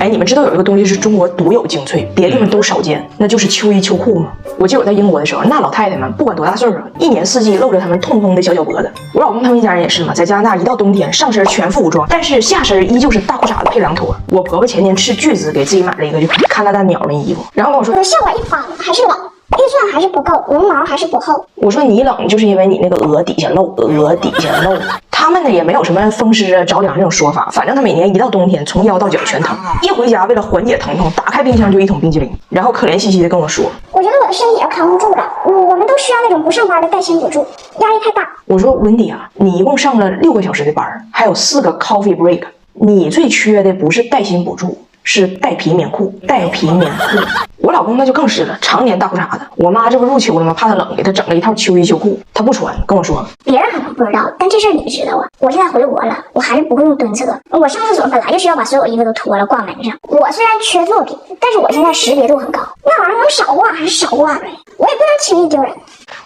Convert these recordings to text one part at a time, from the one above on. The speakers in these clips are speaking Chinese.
哎，你们知道有一个东西是中国独有精粹，别的地方都少见，那就是秋衣秋裤吗？我记得我在英国的时候，那老太太们不管多大岁数，一年四季露着他们痛风的小脚脖子。我老公他们一家人也是嘛，在加拿大一到冬天，上身全副武装，但是下身依旧是大裤衩子配凉拖。我婆婆前年斥巨资给自己买了一个就加拿大鸟的衣服，然后跟我说，效果一般，还是冷。预算还是不够，绒毛还是不厚。我说你冷就是因为你那个额底下露，额底下露。他们呢也没有什么风湿啊、着凉这种说法，反正他每年一到冬天，从腰到脚全疼。一回家为了缓解疼痛，打开冰箱就一桶冰淇淋，然后可怜兮兮的跟我说：“我觉得我的身体也扛不住了，我们都需要那种不上班的带薪补助，压力太大。”我说温迪啊，你一共上了6个小时的班，还有4个 coffee break， 你最缺的不是带薪补助。是带皮棉裤，带皮棉裤。我老公那就更是了，常年大裤衩子。我妈这不入秋了吗？怕他冷，给他整了一套秋衣秋裤，他不穿，跟我说，别人可能不知道，但这事儿你知道啊。我现在回国了，我还是不会用蹲厕。我上厕所本来就需要把所有衣服都脱了挂门上。我虽然缺作品，但是我现在识别度很高，那玩意儿能少挂还是少挂呗，我也不能轻易丢人。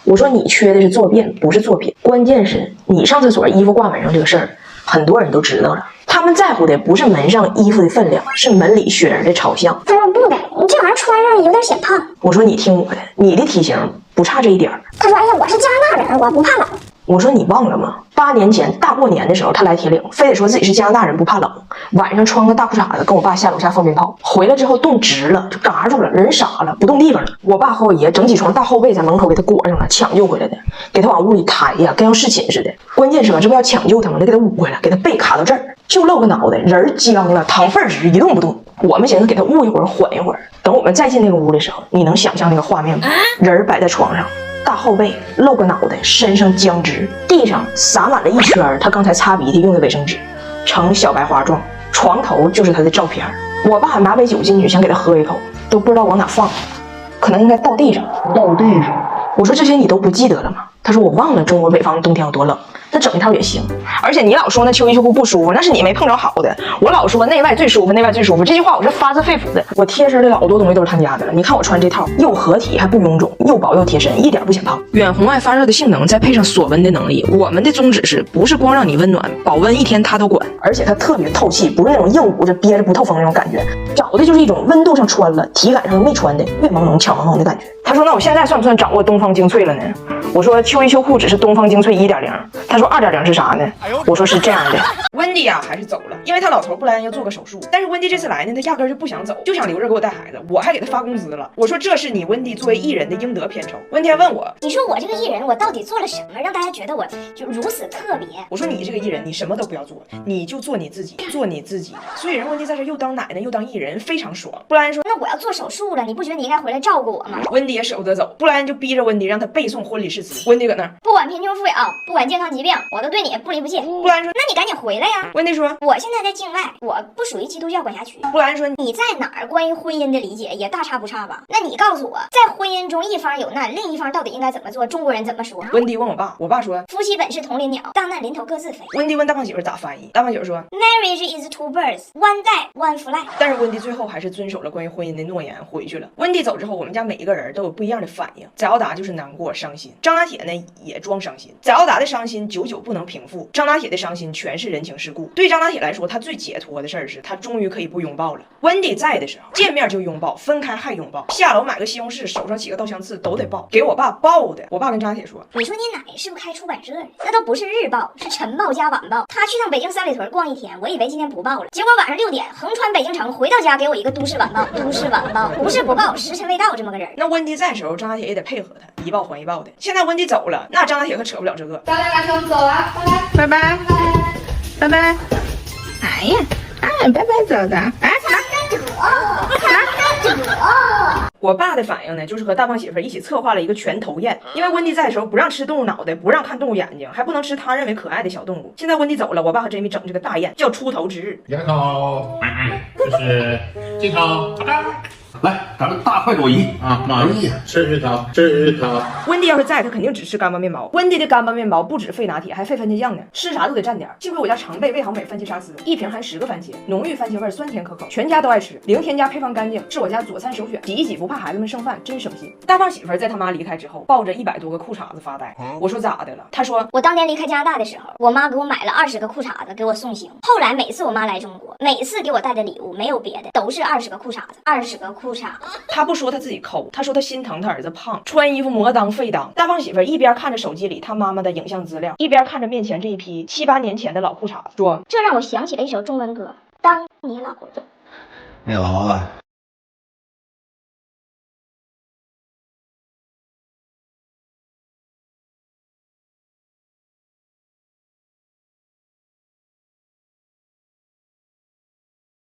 我说你缺的是作变，不是作品。关键是你上厕所衣服挂门上这个事儿，很多人都知道了。他们在乎的不是门上衣服的分量，是门里雪人的朝向。他说不的，你这玩意儿穿上有点显胖。我说你听我的，你的体型不差这一点。他说哎呀，我是加拿大人，我不怕冷。我说你忘了吗？8年前大过年的时候，他来铁岭，非得说自己是加拿大人不怕冷，晚上穿个大裤衩子跟我爸下楼下放鞭炮，回来之后冻直了，就嘎住了，人傻了，不动地方了。我爸和我爷整几床大厚被在门口给他裹上了，抢救回来的，给他往屋里抬呀，跟要侍寝似的。关键是吧，这不要抢救他吗？得给他捂回来，给他背卡到这儿，就露个脑袋，人僵了，躺倍儿直，一动不动。我们寻思给他捂一会儿，缓一会儿。等我们再进那个屋的时候，你能想象那个画面吗？人摆在床上。大后背露个脑袋，身上僵直，地上撒满了一圈他刚才擦鼻涕用的卫生纸，呈小白花状。床头就是他的照片。我爸拿杯酒进去，想给他喝一口，都不知道往哪放，可能应该倒地上。我说这些你都不记得了吗？他说我忘了中国北方冬天有多冷，那整一套也行。而且你老说那秋衣秋裤不舒服，那是你没碰着好的。我老说内外最舒服，内外最舒服，这句话我是发自肺腑的。我贴身的老多东西都是他家的了，你看我穿这套又合体还不臃肿，又薄又贴身，一点不显胖。远红外发热的性能，再配上锁温的能力，我们的宗旨是不是光让你温暖，保温1天他都管。而且它特别透气，不是那种硬捂着憋着不透风那种感觉，找的就是一种温度上穿了，体感上没穿的越朦胧巧朦胧的感觉。他说那我现在算不算掌握东方精粹了呢？我说秋衣秋裤只是东方精粹1.0。他说2.0是啥呢？我说是这样的。温迪呀还是走了，因为他老头布莱恩要做个手术，但是温迪这次来呢，他压根就不想走，就想留着给我带孩子，我还给他发工资了。我说这是你温迪作为艺人的应得片酬。温迪还问我，你说我这个艺人我到底做了什么，让大家觉得我就如此特别？我说你这个艺人你什么都不要做，你就做你自己，做你自己。所以人温迪在这又当奶奶又当艺人，非常爽。布莱恩说那我要做手术了，你不觉得你应该回来照顾我吗？温迪也舍不得走，布莱恩就逼着温迪让他背诵婚礼誓词。温迪搁那儿，不管贫穷富有，不管健康疾病，我都对你不离不弃。布莱恩说那你赶紧回来呀。温迪说我现在在境外，我不属于基督教管辖区。布莱恩说你在哪儿关于婚姻的理解也大差不差吧？那你告诉我，在婚姻中一方有难，另一方到底应该怎么做？中国人怎么说？温迪问我爸，我爸说夫妻本是同林鸟，大难临头各自飞。温迪问大胖媳妇咋翻译，大胖媳妇说 Marriage is two birds, one die, one fly。但是温迪最后还是遵守了关于婚姻的诺言，回去了。温迪走之后，我们家每一个人都有不一样的反应。翟敖达就是难过伤心，张拿铁呢也装伤心。翟敖达的伤心久久不能平复，张拿铁的伤心全是人情世故。对张拿铁来说，他最解脱的事儿是他终于可以不拥抱了。温迪在的时候，见面就拥抱，分开还拥抱，下楼买个西红柿，手上起个刀枪刺都得抱，给我爸抱的。我爸跟张拿铁说，你说你奶是不是开出版社呀？那都不是日报，是晨报加晚报。他去趟北京三里屯逛1天，我以为今天不报了，结果晚上6点横穿北京城，回到家给我一个都市晚报。都市晚报不是不报，时辰未到这么个人。那温迪在的时候，张拿铁也得配合他，一报还一报的。现在温迪走了，那张拿铁可扯不了这个。咱俩先走了，拜拜，拜拜。哎呀，拜拜走的，哎，我爸的反应呢，就是和大胖媳妇一起策划了一个全头宴。因为温迪在的时候不让吃动物脑袋，不让看动物眼睛，还不能吃他认为可爱的小动物。现在温迪走了，我爸和 Jamie 整这个大宴，叫出头之日。摇头，这是镜头，好的，来。咱们大快朵颐啊，满意，支持他，支持他。温迪要是在，他肯定只吃干巴面包。温迪的干巴面包不止费拿铁，还费番茄酱呢，吃啥都得蘸点。幸亏我家常备味好美番茄沙司，一瓶含10个番茄，浓郁番茄味，酸甜可口，全家都爱吃，零添加，配方干净，是我家佐餐首选。挤一挤不怕孩子们剩饭，真省心。大胖媳妇在他妈离开之后，抱着100多个裤衩子发呆。我说咋的了？他说我当年离开加拿大的时候，我妈给我买了20个裤衩子给我送行。后来每次我妈来中国，每次给我带的礼物没有别的，都是20个裤衩子，20个裤衩子。他不说他自己抠，他说他心疼他儿子胖，穿衣服磨裆费裆。大胖媳妇一边看着手机里他妈妈的影像资料，一边看着面前这一批7、8年前的老裤衩子，说这让我想起了一首中文歌，当你老了。你好啊。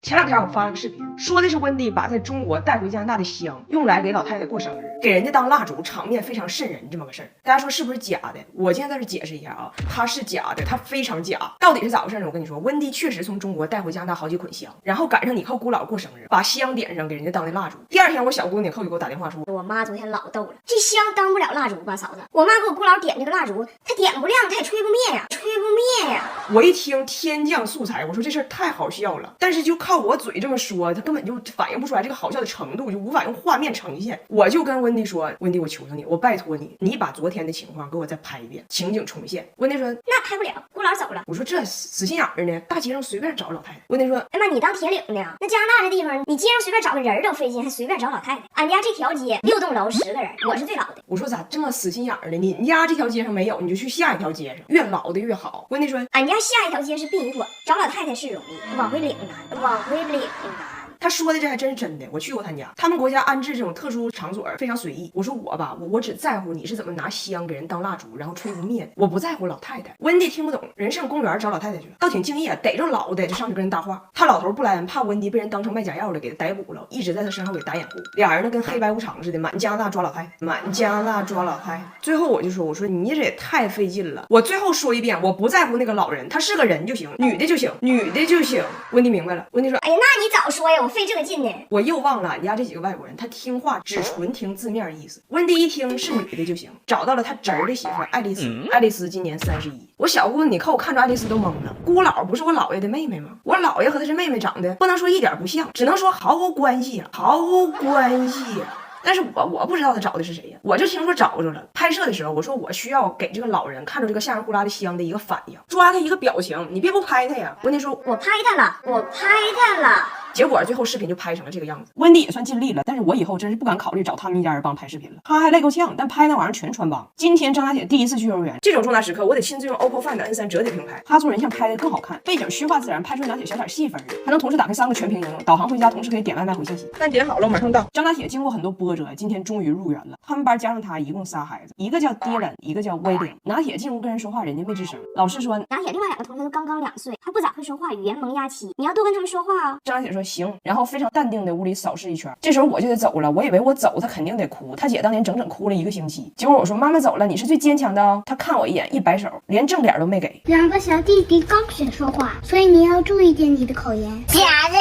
前2天我发了个视频，说的是温迪把在中国带回加拿大的香用来给老太太过生日，给人家当蜡烛，场面非常瘆人这么个事儿。大家说是不是假的？我现在在这解释一下啊，它是假的，它非常假。到底是咋回事呢？我跟你说，温迪确实从中国带回加拿大好几捆香，然后赶上你和姑姥过生日，把香点上给人家当的蜡烛。第2天我小姑娘后就给我打电话说，我妈昨天老逗了，这香当不了蜡烛吧，嫂子？我妈给我姑姥点这个蜡烛，她点不亮，她也吹不灭呀，吹不灭呀。我一听天降素材，我说这事儿太好笑了，但是就靠我嘴这么说，他根本就反映不出来这个好笑的程度，就无法用画面呈现。我就跟温迪说，温迪，我求求你，我拜托你，你把昨天的情况给我再拍一遍，情景重现。温迪说那拍不了，姑姥走了。我说这死心眼儿呢，大街上随便找老太太。温迪说哎妈，你当铁岭呢？那加拿大这地方，你街上随便找个人都费劲，还随便找老太太。俺家这条街6栋楼10个人，我是最老的。我说咋这么死心眼儿呢？你家这条街上没有，你就去下一条街上，越老的越好。温迪说俺家下一条街是殡仪馆，找老太太是容易，往回领难，往回领难。他说的这还真是真的，我去过他家，他们国家安置这种特殊场所非常随意。我说我吧，我只在乎你是怎么拿香给人当蜡烛，然后吹不灭，我不在乎老太太。温迪听不懂，人上公园找老太太去了，倒挺敬业，逮着老的就上去跟人搭话。他老头布莱恩怕温迪被人当成卖假药了，给他逮捕了，一直在他身上给打掩护。俩人呢跟黑白无常似的，满加拿大抓老太太，满加拿大抓老太太。最后我就说，我说你这也太费劲了。我最后说一遍，我不在乎那个老人，他是个人就行，女的就行，女的就行。温迪明白了，温迪说，哎呀，那你早说呀，我费这个劲呢。我又忘了俺家这几个外国人，他听话只纯听字面意思。温迪一听是女的就行，找到了他侄儿的媳妇爱丽丝。爱丽丝今年31。我小姑子你看我看着爱丽丝都懵了。姑姥不是我姥爷的妹妹吗？我姥爷和她是妹妹，长得不能说一点不像，只能说毫无关系啊，毫无关系啊。但是我不知道他找的是谁呀，我就听说找着了。拍摄的时候，我说我需要给这个老人看着这个吓人呼啦的香的一个反应，抓他一个表情，你别不拍他呀。温迪说，我拍他了，我拍他了。结果最后视频就拍成了这个样子。温迪也算尽力了，但是我以后真是不敢考虑找他们一家人帮拍视频了，他还累够呛，但拍那玩意儿全穿帮。今天张大姐第一次去幼儿园，这种重大时刻我得亲自用 OPPO Find N3折叠屏拍，他做人像拍的更好看，背景虚化自然，拍出张姐小点细分，还能同时打开3个全屏应用，导航回家，同时可以点外卖回信息。饭点好了，马上到。张大姐经过很多波折，今天终于入园了。他们班加上她一共仨孩子，一个叫 Dylan， 一个叫威廉。拿铁进屋跟人说话，人家没吱声。老师说拿铁另外2个同学都刚刚2岁，还不咋会说话，语言萌芽期，你要多跟他们说话啊。张大姐说行，然后非常淡定的屋里扫视一圈。这时候我就得走了，我以为我走她肯定得哭，她姐当年整整哭了1个星期。结果我说妈妈走了，你是最坚强的哦。她看我一眼，一摆手，连正脸都没给。2个小弟弟刚学说话，所以你要注意点你的口音。假的，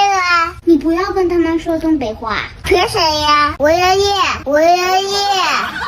你不要跟他们说东北话。学谁呀？我爷爷，我爷爷。